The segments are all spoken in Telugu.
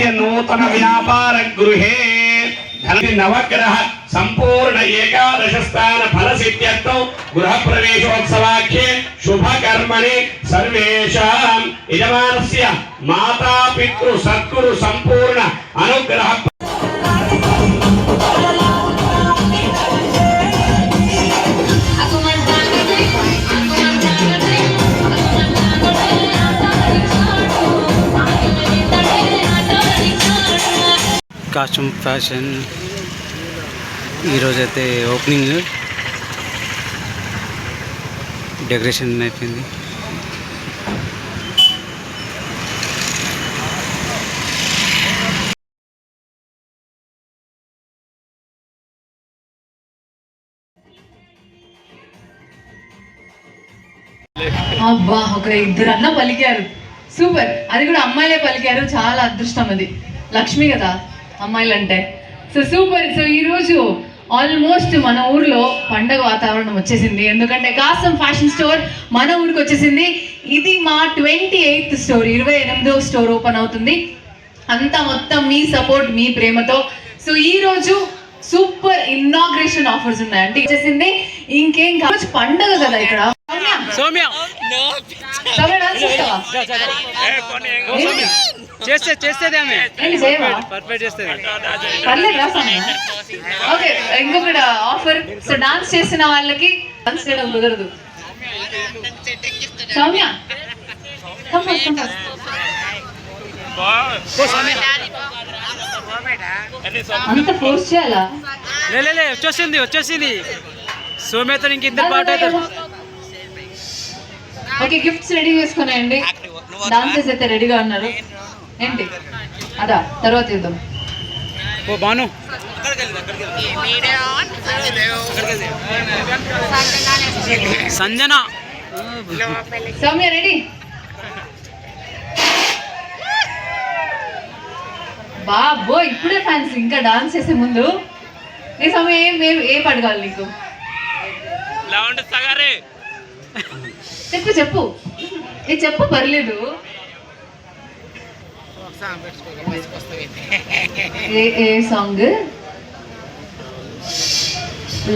तस्य नूतन व्यापार गृहे नवग्रह संपूर्ण एकादश स्थान फल सिद्ध्यर्थं गृह प्रवेशोत्सवाख्ये शुभ कर्मणि सर्वेषां यजमानस्य माता पितृ सद्गुरु संपूर्ण अनुग्रह కాస్ట్యూమ్ ఫ్యాషన్ ఈరోజైతే ఓపెనింగ్ డెకరేషన్ అయిపోయింది. అబ్బా ఒక ఇద్దరన్నా పలికారు, సూపర్. అది కూడా అమ్మాయిలే పలికారు, చాలా అదృష్టం. అది లక్ష్మి కదా అమ్మాయిలు అంటే. So super. సో ఈరోజు ఆల్మోస్ట్ మన ఊర్లో పండగ వాతావరణం వచ్చేసింది, ఎందుకంటే కాసం ఫ్యాషన్ స్టోర్ మన ఊరికి వచ్చేసింది. ఇది మా 28th స్టోర్, 28వ స్టోర్ ఓపెన్ అవుతుంది. అంతా మొత్తం మీ సపోర్ట్, మీ ప్రేమతో. సో ఈరోజు సూపర్ ఇనాగ్రేషన్ ఆఫర్స్ ఉన్నాయండి వచ్చేసింది. ఇంకేం కావచ్చు, పండగ కదా ఇక్కడ. ఓకే, ఇంకొకటి ఆఫర్. సో డాన్స్ చేసిన వాళ్ళకి డాన్స్ చేయడం కుదరదు. సౌమ్య అంత ఫోర్స్ చేయాలా? వచ్చేసింది సౌమ్యతో ఇంక ఇద్దరు పాట. ఓకే, గిఫ్ట్స్ రెడీ చేసుకున్నాయండి. డాన్సెస్ అయితే రెడీగా ఉన్నారు. ఏంటి అదా తర్వాత ఇద్దాం. ఓ బాను సంజన సౌమ్య రెడీ? బాబో ఇప్పుడే ఫ్యాన్స్, ఇంకా డాన్స్ చేసే ముందు. ఈ సమయం ఏం అడగాలి నీకు? చెప్పు చెప్పు పర్లేదు. ఏ సాంగ్?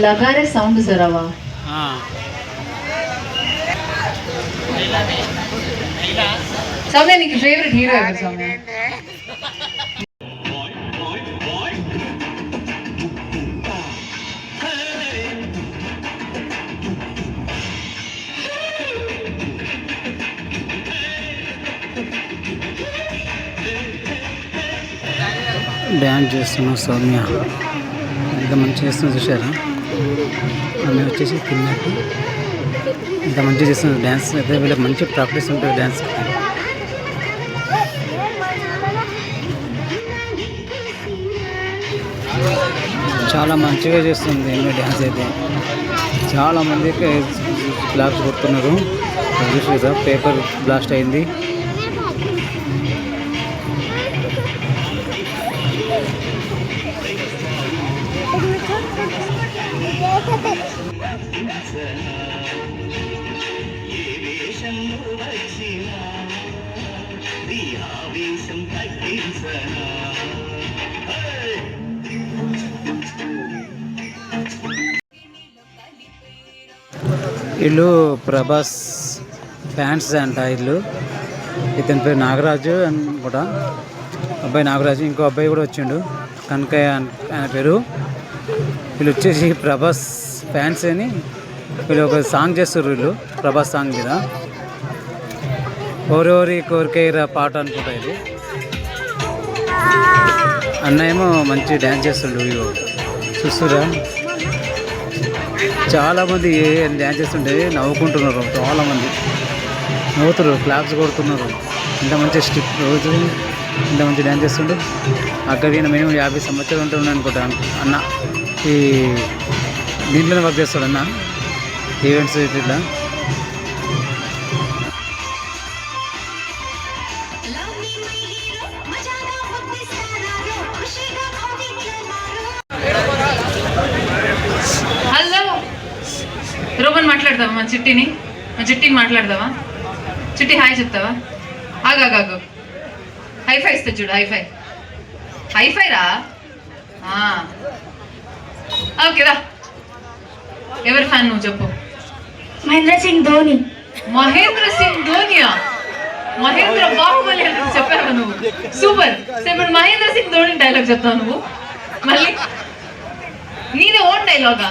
లగారే సౌండ్ జరావా. సౌమ్య నీకు ఫేవరెట్ హీరో ఎవరు? సౌమ్య డ్యాన్స్ చేస్తున్నా. సౌమ్య ఎంత మంచిగా చేస్తున్నా చూసారా? ఆమె వచ్చేసి కిందకి ఎంత మంచిగా చేస్తుంది డ్యాన్స్. అయితే వీళ్ళకి మంచి ప్రాక్టీస్ ఉంటుంది డ్యాన్స్కి. చాలా మంచిగా చేస్తుంది ఈమె డ్యాన్స్ అయితే. చాలామందికి క్లాప్స్ కొడుతున్నారు. చూసారా, పేపర్ బ్లాస్ట్ అయింది. వీళ్ళు ప్రభాస్ ఫ్యాన్స్ అంట. వీళ్ళు ఇతని పేరు నాగరాజు అనుకుంటా, అబ్బాయి నాగరాజు. ఇంకో అబ్బాయి కూడా వచ్చిండు, కనకయ్య ఆయన పేరు. వీళ్ళు వచ్చేసి ప్రభాస్ ఫ్యాన్స్ అని వీళ్ళు ఒక సాంగ్ చేస్తారు. వీళ్ళు ప్రభాస్ సాంగ్ మీద ఓరెవరి కోరికైరా పాట అనుకుంటా ఇది. అన్న ఏమో మంచి డ్యాన్స్ చేస్తుండు. ఇగో చూస్తురా, చాలామంది డ్యాన్స్ చేస్తుంటే నవ్వుకుంటున్నారు. చాలామంది నవ్వుతున్నారు, క్లాప్స్ కొడుతున్నారు. ఇంత మంచి స్టిప్ రోజు ఇంత మంచి డ్యాన్స్ చేస్తుండే. అక్కడికి మినిమం 50 సంవత్సరాలు ఉంటున్నాను అనుకుంటా అన్న. ఈ దీంట్లోనే వర్క్ చేస్తాడు అన్న, ఈవెంట్స్ ఇట్లా. హలో రోమన్, మాట్లాడదావా? మా చిట్టిని మాట్లాడదావా? చిట్టి హాయ్ చెప్తావా? ఆగాగాగు హైఫై ఇస్తా చూడు. హైఫై హైఫై రా ఓకేరా. ఎవరి ఫ్యాన్ నువ్వు చెప్పు? మహేంద్ర సింగ్ ధోని. మహేంద్ర సింగ్ ధోనియా? మహేంద్ర బాహుబలి అంటే చెప్పావు నువ్వు. సూపర్. సో ఇప్పుడు మహేంద్ర సింగ్ ధోని డైలాగ్ చెప్తావు నువ్వు మళ్ళీ. నీదే ఓన్ డైలాగా?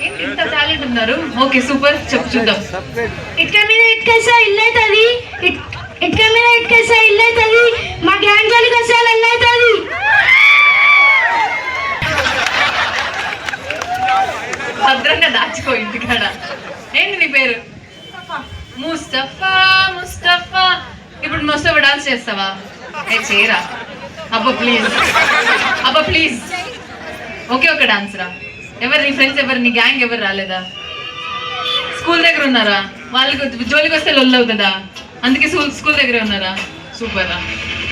ఏంటి ఇంత టాలెంట్ ఉన్నారు. ఓకే సూపర్, చెప్పు చూద్దాం. ఇటుక మీద ఇటుకేసా ఇల్లు అవుతుంది, ఇటుక మీద ఇటుకేసా ఇల్లు అవుతుంది, మా గ్యాంగ్ జోలికి వస్తే ఇల్లు అవుతుంది. భద్రంగా దాచుకో ఇంటికాడ. ఏంటి నీ పేరు? ముస్తఫా. ముస్తఫా. ఇప్పుడు ముస్తఫా డాన్స్ చేస్తావా? ఏ చేయరా అబ్బా ప్లీజ్, అబ్బా ప్లీజ్. ఓకే ఒక డాన్స్ రా. ఎవరు నీ ఫ్రెండ్స్, ఎవరు నీ గ్యాంగ్ ఎవరు రాలేదా? స్కూల్ దగ్గర ఉన్నారా? వాళ్ళకి జోలికి వస్తే లొల్లు అవుతుందా? అందుకే స్కూల్ దగ్గరే ఉన్నారా? సూపర్ రా.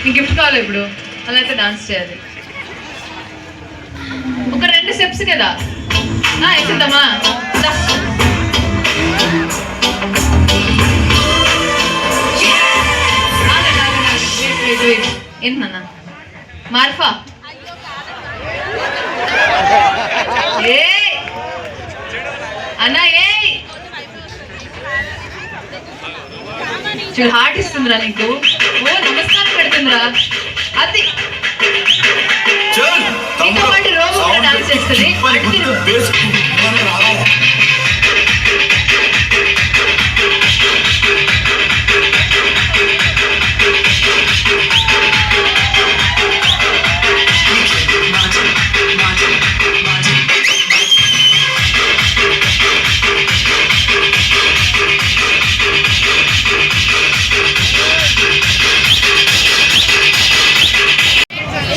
నీకు గిఫ్ట్ కావాలి ఇప్పుడు, అలా అయితే డాన్స్ చేయాలి. ఒక 2 స్టెప్స్ కదా వేసేద్దామా? ఏంటన్నా మార్ఫా? ఏ అన్నా ఏ చూడు హార్ట్ ఇస్తుందిరా నీకు. ఓ నమస్కారం పెడుతుందిరా. అది ఇంకా పాటు రోబో కూడా డాన్స్ చేస్తుంది.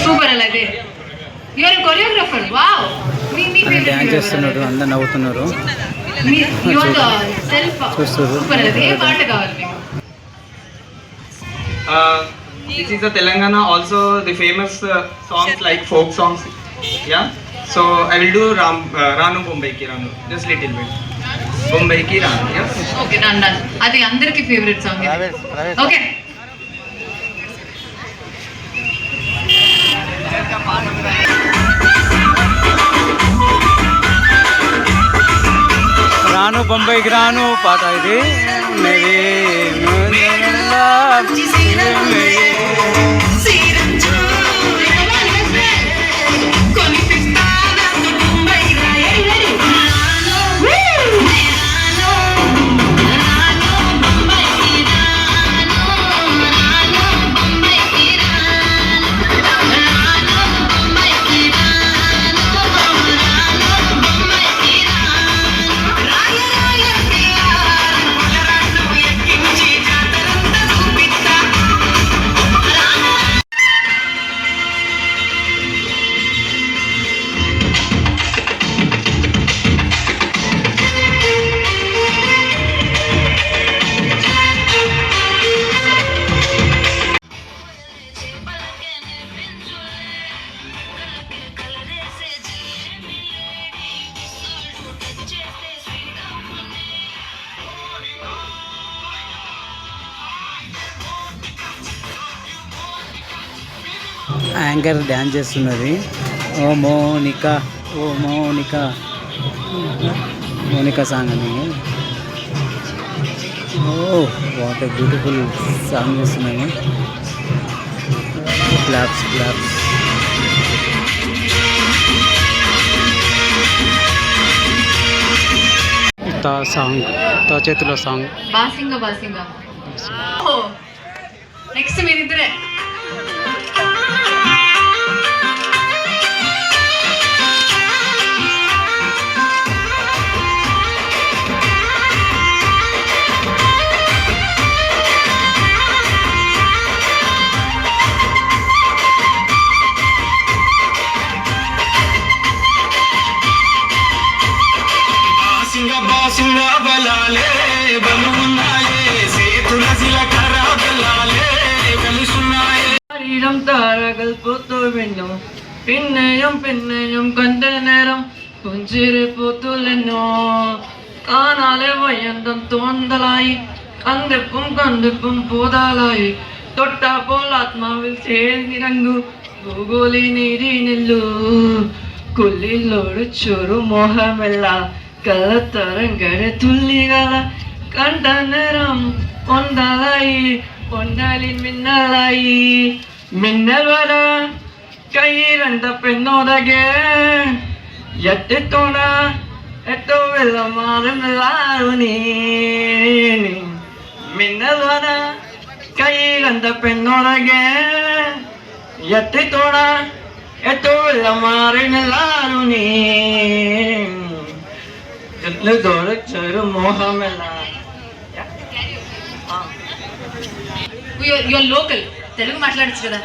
సూపర్. అలాగే యూఆర్ కొరియోగ్రాఫర్. వావ్. మీ డ్యాన్స్ చేస్తున్నాడు, అందరు నవ్వుతున్నారు. సూపర్. అలాగే ఏ పాట కావాలి మీకు? This is a Telangana also the famous songs like folk songs. Yeah. So I will do Ranu Bombay Ki Ranu. Just little bit. Bombay Ki Ranu. Yes. Okay, done. అది అందరికి ఫేవరెట్ సాంగ్. ఓకే. రాను బొంబాయికి రాను పాట ఇది. యాంకర్ డ్యాన్స్ చేస్తున్నది. ఓ మోనికా, ఓ మోనికా, మోనికా సాంగ్ అని. Oh what a beautiful song చేస్తున్నాయి. Claps claps. సాంగ్ తా చేతిలో సాంగ్. బాసింగా బాసింగా. నెక్స్ట్ మీరిద్దరే. പിന്നെയും പിന്നെയും കണ്ട നേരം പുഞ്ചിരി പൂത്തുലെന്നോ കാണാലെ വയ്യന്തം തോന്നലായി കണ്ടിപ്പും കണ്ടിപ്പും പൂതാലായി തൊട്ടപ്പോൾ ആത്മാവിൽ ചേർന്നിറങ്ങൂ ഭൂഗോളി നീരിനില്ലു കുല്ലിലൊളിച്ചൊരു മോഹമല്ല കള്ളത്തരങ്കര തുള്ളികള കണ്ട നേരം ഒന്നലായി ഒന്നലിൻ മിന്നലായി മിന്നൽ വര കൈയിരണ്ട പെണ്ണോടകെ എത്തിത്തോണ എത്തുവില്ല മാറുമില്ലാരു നീ മിന്നൽ വര കൈയിരണ്ട പെണ്ണോടകെ എത്തിത്തോണ എത്തുവില്ല മാറുമില്ലാരു നീ చెరు మోహమెలా యువర్ లోకల్ తెలుగు మాట్లాడచ్చు కదా.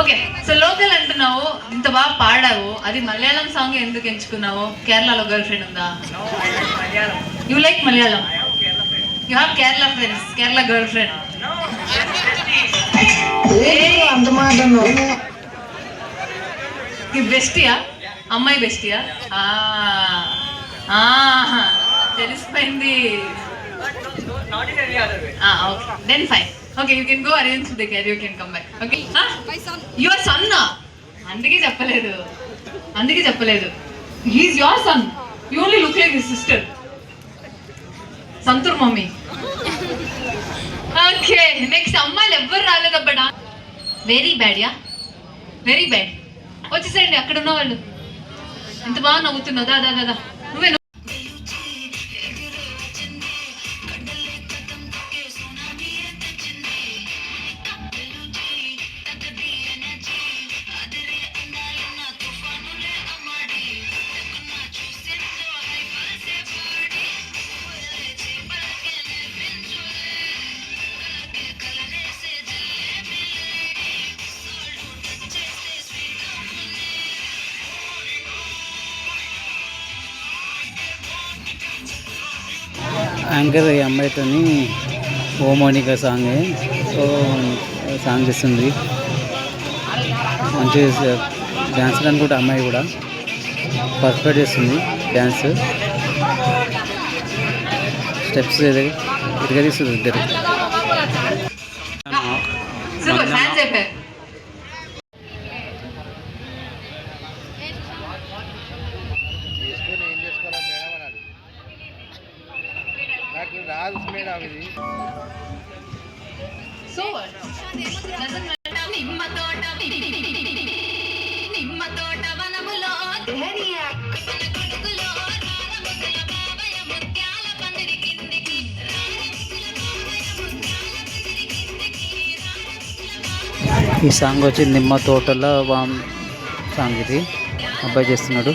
ఓకే, సో లోకల్ అంటున్నావు, ఇంత బాగా పాడావు, అది మలయాళం సాంగ్ ఎందుకు ఎంచుకున్నావు? కేరళలో గర్ల్ ఫ్రెండ్ ఉందా? You like Malayalam? You have Kerala friends, Kerala girl friend? బెస్టియా? అమ్మాయి బెస్టియా? తెలిసిపోయింది. Okay, then fine. Okay, you can go arrange the karaoke and come back. Okay, your son? అందుకే చెప్పలేదు. He's your son. You only look like his sister. Santoor mummy. Okay, next అమ్మాయిలు ఎవ్వరు రాలేదబ్బా. Very bad yeah, very bad. వచ్చేసేయండి, అక్కడ ఉన్న వాళ్ళు. ఎంత బాగా నవ్వుతున్నావు. దాదా నువ్వే. యాంకర్ ఈ అమ్మాయితోని ఓ మోనికా సాంగ్ చేస్తుంది. మంచి డ్యాన్స్ అనుకుంటే అమ్మాయి కూడా పర్ఫెక్ట్ చేస్తుంది డ్యాన్స్. స్టెప్స్ ఇదిగా తీస్తుంది ఇద్దరు. So what? Doesn't matter. నిమ్మ తోట వనములో ధైర్య కొడుకులో రారముల బావయ ముత్యాల పందిరి కిందికి ఈ సాంగ్ వచ్చి నిమ్మ తోటలో సాంగ్. ఇది అబ్బాయి చేస్తున్నాడు.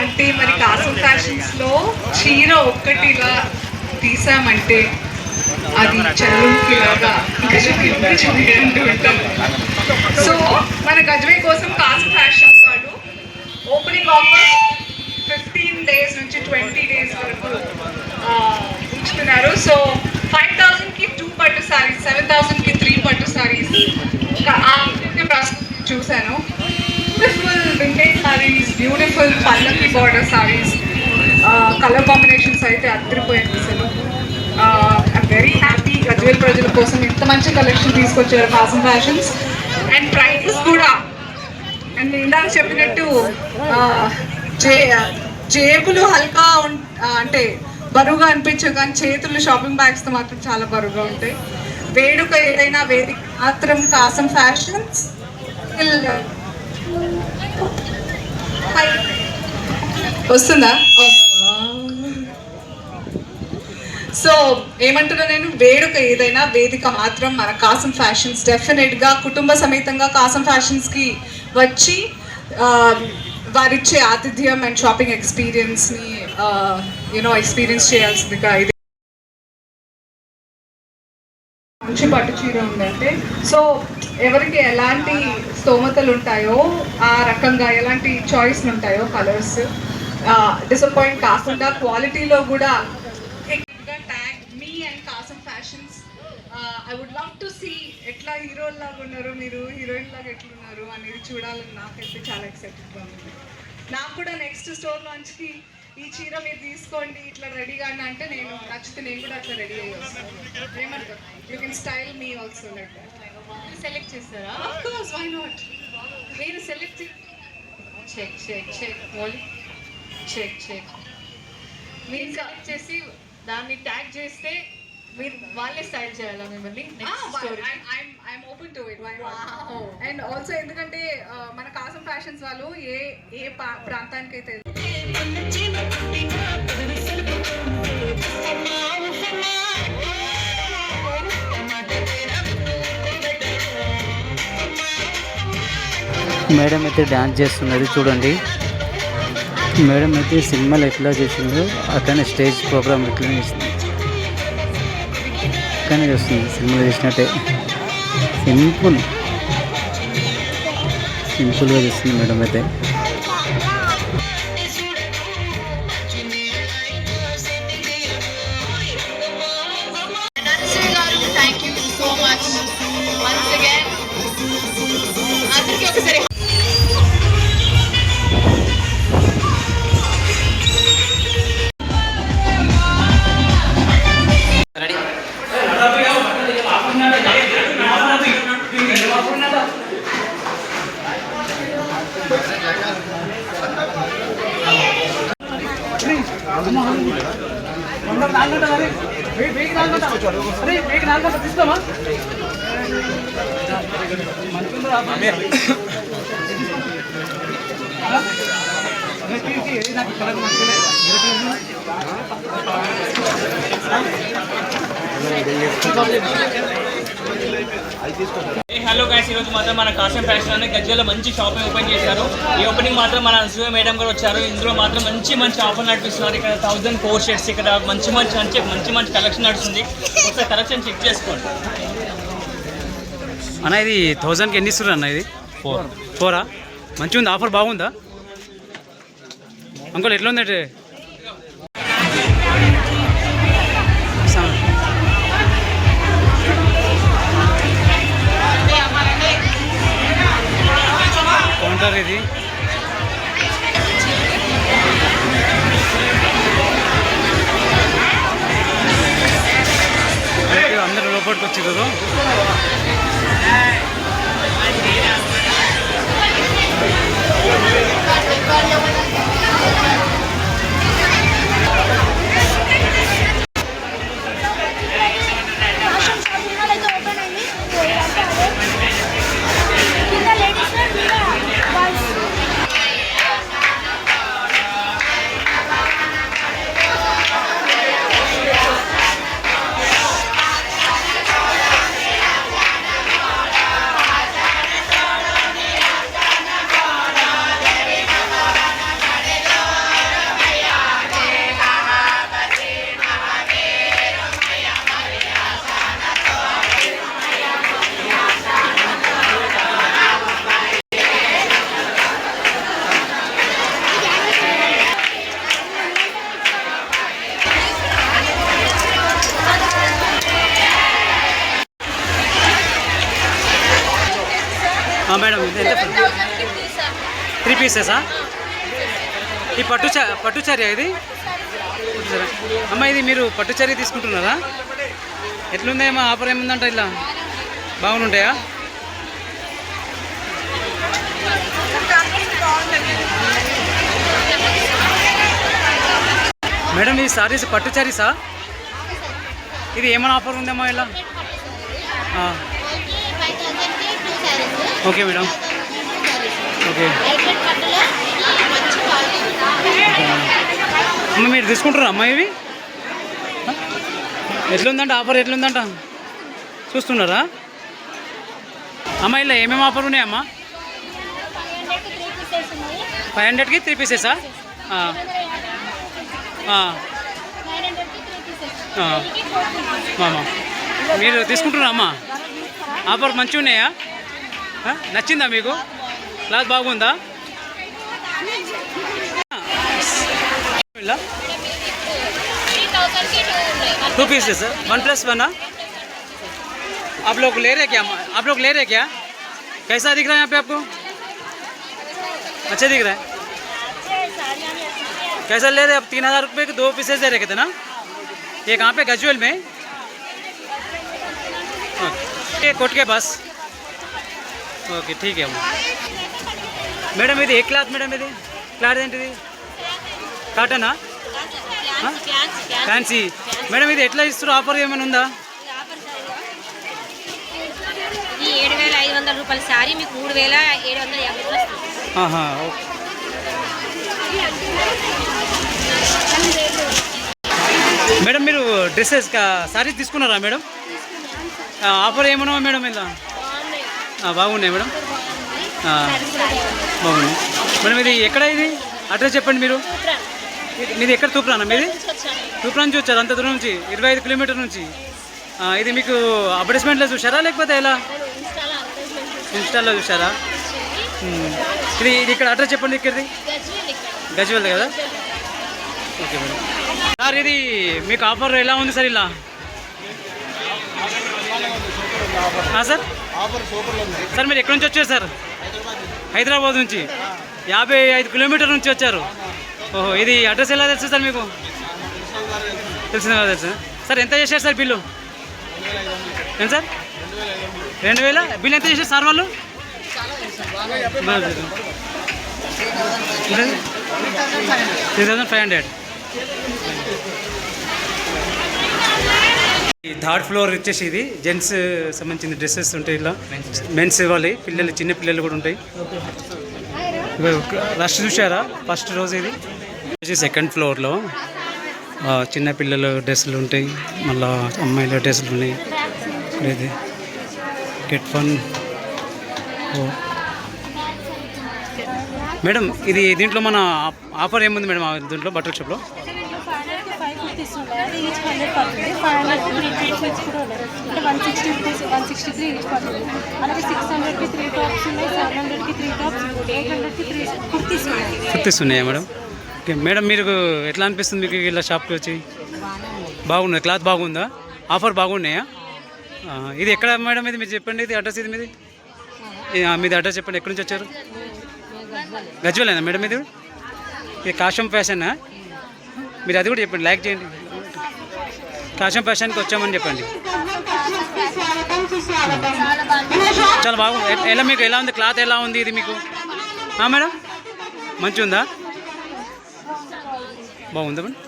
అంటే మరి కాసం ఫ్యాషన్స్లో చీర ఒక్కటి ఇలా తీసామంటే అది చదువులాగా ఇంకా చూపి అంటూ ఉంటాను. సో మన గజ్వే కోసం కాసం ఫ్యాషన్స్ వాళ్ళు ఓపెనింగ్ ఆఫర్ 15 days నుంచి 20 days వరకు ఉంచుతున్నారు. సో 5,000కి 2 పట్టు సారీస్, 7,000కి 3 పట్టు సారీస్ చూశాను. బ్యూటిఫుల్ పల్లకి బార్డర్ సారీస్, కలర్ కాంబినేషన్స్ అయితే అదిరిపోయింది అసలు. ఐమ్ వెరీ హ్యాపీ గజ్వేల్ ప్రజల కోసం ఇంత మంచి కలెక్షన్ తీసుకొచ్చారు కాసం ఫ్యాషన్స్. అండ్ ప్రైజెస్ కూడా, అండ్ ఇందాక చెప్పినట్టు జేబులు హల్కా అంటే బరువుగా అనిపించవు, కానీ చేతులు షాపింగ్ బ్యాగ్స్తో మాత్రం చాలా బరువుగా ఉంటాయి. వేడుక ఏదైనా వేదిక మాత్రం కాసం ఫ్యాషన్స్. వస్తుందా? సో ఏమంటున్నా నేను, వేడుక ఏదైనా వేదిక మాత్రం మన కాసం ఫ్యాషన్స్. డెఫినెట్గా కుటుంబ సమేతంగా కాసం ఫ్యాషన్స్కి వచ్చి వారిచ్చే ఆతిథ్యం అండ్ షాపింగ్ ఎక్స్పీరియన్స్ని ఎక్స్పీరియన్స్ చేయాల్సిందిగా. ఇది మంచి పట్టు చీర ఉందంటే, సో ఎవరికి ఎలాంటి స్తోమతలు ఉంటాయో ఆ రకంగా ఎలాంటి చాయిస్లు ఉంటాయో కలర్స్ డిసప్పాయింట్ కాకుండా క్వాలిటీలో కూడా tag me and Kasam fashions. I would love to see ఎట్లా హీరోల్ లాగా ఉన్నారు మీరు, హీరోయిన్ లాగా ఎట్లున్నారు అనేది చూడాలని నాకైతే చాలా ఎక్సైటెడ్గా ఉంది. నాకు కూడా నెక్స్ట్ స్టోర్ లాంచ్కి ఈ చీర మీరు తీసుకోండి ఇట్లా రెడీగా అంటే నేను నచ్చితే నేను కూడా అట్లా రెడీ అయ్యి వస్తాను. ఏమంటారు? You can style me also like that. Select చేస్తారా? Of course, why not. మీరు select check check check only check check మీరు సెలెక్ట్ చేసి దాన్ని ట్యాగ్ చేస్తే మీరు వాళ్ళే స్టైల్ చేయాలా మిమ్మల్ని? I'm open to it. And also ఎందుకంటే మన కాసం ఫ్యాషన్స్ వాళ్ళు ఏ ప్రాంతానికైతే మేడం అయితే డ్యాన్స్ చేస్తున్నది చూడండి. మేడం అయితే సినిమాలు ఎట్లా చేసిందో అట్లనే స్టేజ్ ప్రోగ్రామ్ ఎట్లనే చేస్తుంది, కానీ చేస్తుంది సినిమాలో చేసినట్టే. సింపుల్గా చేస్తుంది మేడం అయితే. హలో గైస్, ఈరోజు మాత్రం మన కాసం ఫ్యాషన్ అనే గజ్వేల్లో మంచి షాపింగ్ ఓపెన్ చేశారు. ఈ ఓపెనింగ్ మాత్రం మన అసూయ మేడం గారు వచ్చారు. ఇందులో మాత్రం మంచి ఆఫర్ నడిపిస్తున్నారు. ఇక్కడ 1000 కోర్ షర్ట్స్, ఇక్కడ మంచి కలెక్షన్ నడుస్తుంది. ఒకసారి కలెక్షన్ చెక్ చేసుకోండి అన్న. ఇది 1000కి ఎన్ని ఇస్తారు అన్న? ఇది 4 మంచిగా ఉంది, ఆఫర్ బాగుందా అంకుల్? ఎట్లా ఉందంటే కౌంటర్ ఇది. అందరూ లోపలికి వచ్చి కదా. మేడం ఎంత? 3 పీసెసా? ఈ పట్టుచర్య ఇది సరే. అమ్మ ఇది మీరు పట్టుచర్య తీసుకుంటున్నారా? ఎట్లుందేమో ఆఫర్ ఏముందంట ఇలా బాగుంటాయా? మేడం ఈ సారీస్ పట్టుచరీసా? ఇది ఏమైనా ఆఫర్ ఉందేమో ఇలా? Okay madam, okay. అమ్మ మీరు తీసుకుంటారా అమ్మ ఇవి? ఎట్లుందంట ఆఫర్, ఎట్లుందంట చూస్తున్నారా? అమ్మ ఇలా ఏమేమి ఆఫర్ ఉన్నాయమ్మా? 500కి 3 పీసెసా? మామ మీరు తీసుకుంటున్నారా అమ్మా? ఆఫర్ మంచిగా ఉన్నాయా? నచ్చిందా మీకు? క్లాత్ బాగుందా? ఇలా 2 पीसेस 1+1 आप लोग ले रहे क्या? आप लोग ले रहे क्या? कैसा दिख रहा है यहाँ पे आपको? अच्छा दिख रहा है? कैसा ले रहे? आप 3000 रुपये के 2 पीसेस दे रहे थे ना? ये कहाँ पे? गजवेल में? ये कोट के पास? ఓకే ఠీక్ అమ్మ. మేడం ఇది ఏ క్లాత్ మేడం? ఇది క్లాత్ ఏంటిది? కాటనా? ఫ్యాన్సీ. మేడం ఇది ఎట్లా ఇస్తారు? ఆఫర్ ఏమైనా ఉందా? ఈ 7500 రూపాయల సారీ మీకు 3750 ఆహా. మేడం మీరు డ్రెస్సెస్ సారీస్ తీసుకున్నారా మేడం? ఆఫర్ ఏమన్నా మేడం ఇలా? బాగున్నాయి మేడం, బాగున్నాయి మేడం. ఇది ఎక్కడ? ఇది అడ్రస్ చెప్పండి మీరు. మీది ఎక్కడ? తూప్రానా మీది? తూప్రా నుంచి వచ్చారు అంత దూరం నుంచి, 25 కిలోమీటర్ నుంచి. ఇది మీకు అడ్వర్టైజ్మెంట్లో చూసారా లేకపోతే ఎలా? ఇన్స్టాల్లో చూసారా? ఇది ఇక్కడ అడ్రస్ చెప్పండి. ఇక్కడిది గజ్వేల్ కదా? Okay madam. సార్ ఇది మీకు ఆఫర్ ఎలా ఉంది సార్ ఇలా? సార్ సార్ మీరు ఎక్కడి నుంచి వచ్చారు సార్? హైదరాబాద్ నుంచి 55 కిలోమీటర్ నుంచి వచ్చారు. ఓహో, ఇది అడ్రస్ ఎలా తెలుసు సార్ మీకు? తెలిసిందా? తెలుసు సార్. ఎంత చేశారు సార్ బిల్లు? ఎంత సార్? 2000 బిల్ ఎంత చేశారు సార్ వాళ్ళు? 3500. ఈ 3rd ఫ్లోర్ వచ్చేసి ఇది జెంట్స్ సంబంధించిన డ్రెస్సెస్ ఉంటాయి. ఇలా మెన్స్ ఇవ్వాలి, పిల్లలు చిన్న పిల్లలు కూడా ఉంటాయి. రష్ చూసారా? ఫస్ట్ రోజు ఇది 2nd ఫ్లోర్లో చిన్న పిల్లల డ్రెస్సులు ఉంటాయి, మళ్ళీ అమ్మాయిల డ్రెస్సులు ఉన్నాయి. ఇది గెట్ ఫన్. మేడం ఇది దీంట్లో మన ఆఫర్ ఏముంది మేడం దీంట్లో బట్టల షాప్లో? 550 ఈచ్ 100 పడుతుంది. 500 163 ఈచ్ పడుతుంది. అలాగే 600కి 3 టాప్స్ ఉన్నాయి, 700కి 3 టాప్స్, 800కి 3 కుర్తీస్ ఉన్నాయి. కుర్తీస్ ఉన్నాయా మేడం? ఓకే మేడం, మీరు ఎట్లా అనిపిస్తుంది మీకు ఇలా షాప్కి వచ్చి? బాగుంది, క్లాత్ బాగుందా? ఆఫర్ బాగున్నాయా? ఇది ఎక్కడ మేడం? ఇది మీరు చెప్పండి. ఇది అడ్రస్ ఇది మీది? మీది అడ్రస్ చెప్పండి. ఎక్కడి నుంచి వచ్చారు? గజ్వేలేనా మేడం? ఇది కాశం ఫ్యాషనా? మీరు అది కూడా చెప్పండి, లైక్ చేయండి. కాశం ఫ్యాషన్కి వచ్చామని చెప్పండి. చాలా బాగుంది. ఎలా మీకు ఎలా ఉంది? క్లాత్ ఎలా ఉంది ఇది మీకు? మేడం మంచిగా ఉందా? బాగుందా మేడం?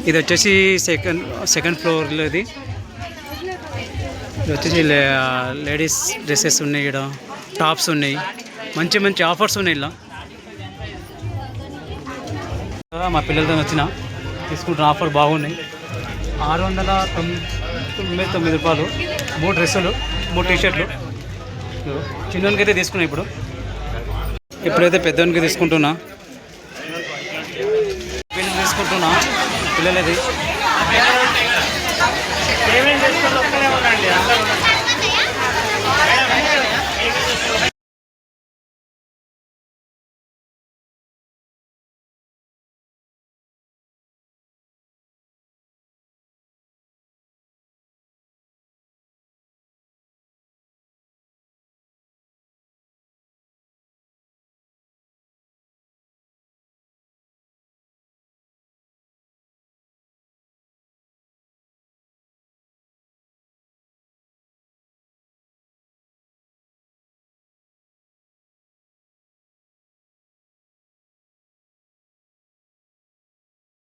ఇది వచ్చేసి సెకండ్ ఫ్లోర్లో. ఇది వచ్చేసి లేడీస్ డ్రెస్సెస్ ఉన్నాయి, ఇక్కడ టాప్స్ ఉన్నాయి, మంచి మంచి ఆఫర్స్ ఉన్నాయి. ఇలా మా పిల్లలతో వచ్చిన తీసుకుంటున్న ఆఫర్ బాగున్నాయి. 699 రూపాయలు 3 డ్రెస్సులు, 3 టీషర్ట్లు. చిన్నోనికి అయితే తీసుకున్నా. ఇప్పుడైతే పెద్దోనికి తీసుకుంటున్నా. పిల్లలది